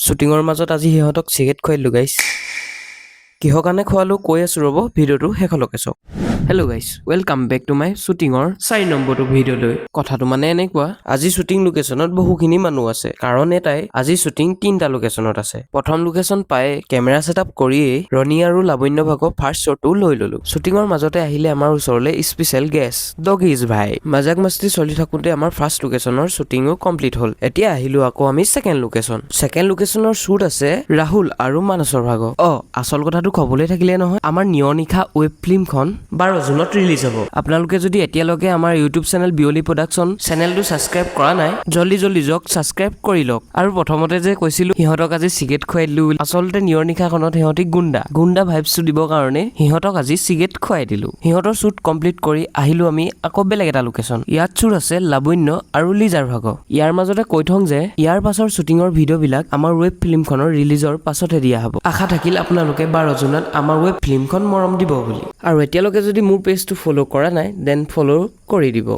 শ্বুটিঙৰ মাজত আজি সিহঁতক চিগেট খুৱাইলোঁ গাইছ কিহৰ কাৰণে খোৱালোঁ কৈ আছোঁ ৰ'ব ভিডিঅ'টো শেষলৈকে চাওক hello' guys welcome back to my শ্বুটিঙৰ 4 নম্বৰটো ভিডিঅ'লৈ কথাটো মানে এনেকুৱা আজি শ্বুটিং লোকেশ্যনত বহুখিনি মানুহ আছে কাৰণ এটাই আজি শ্বুটিং 3টা লোকেশ্যনত আছে প্ৰথম লোকেশ্যন পাই কেমেৰা ছেটআপ কৰিয়েই ৰণী আৰু লাৱণ্য ভাগৰ ফাৰ্ষ্ট শ্বটটো লৈ ল'লো শ্বুটিঙৰ মাজতে আহিলে আমাৰ ওচৰলৈ স্পেচিয়েল গেষ্ট ডগিজ ভাই মাজাক মস্তি চলি থাকোঁতে আমাৰ ফাৰ্ষ্ট লোকেশ্যনৰ শ্বুটিঙো কমপ্লিট হ'ল এতিয়া আহিলোঁ আকৌ আমি ছেকেণ্ড লোকেশ্যনৰ শ্বুট আছে ৰাহুল আৰু মানসৰ ভাগৰ আচল কথাটো ক'বলৈ থাকিলে নহয় আমাৰ নিয়নিশা ৱেব ফিল্মখন 12 জুনত ৰিলিজ হ'ব আপোনালোকে যদি এতিয়ালৈকে আমাৰ ইউটিউব চেনেল বিয়লি প্ৰডাকশ্যন চেনেলটো ছাবস্ক্ৰাইব কৰা নাই জল্দি যাওক ছাবস্ক্ৰাইব কৰি লওক আৰু প্ৰথমতে যে কৈছিলোঁ সিহঁতক আজি চিগেট খুৱাই দিলোঁ আচলতে নিয়নিশাখনত সিহঁতি গুণ্ডা ভাইবছটো দিবৰ কাৰণে সিহঁতক আজি চিগেট খুৱাই দিলোঁ সিহঁতৰ শ্বুট কমপ্লিট কৰি আহিলোঁ আমি আকৌ বেলেগ এটা লোকেশ্যন ইয়াত শ্বুট আছে লাৱণ্য আৰু লিজাৰ ভাগৰ ইয়াৰ মাজতে কৈ থওঁ যে ইয়াৰ পাছৰ শ্বুটিঙৰ ভিডিঅ'বিলাক আমাৰ ৱেব ফিল্মখনৰ ৰিলিজৰ পাছতহে দিয়া হ'ব আশা থাকিল আপোনালোকে 12 জুনত আমাৰ ৱেব ফিল্মখন মৰম দিব বুলি আৰু এতিয়ালৈকে যদি মোৰ পেজটো ফ'ল' কৰা নাই দেন ফ'ল' কৰি দিব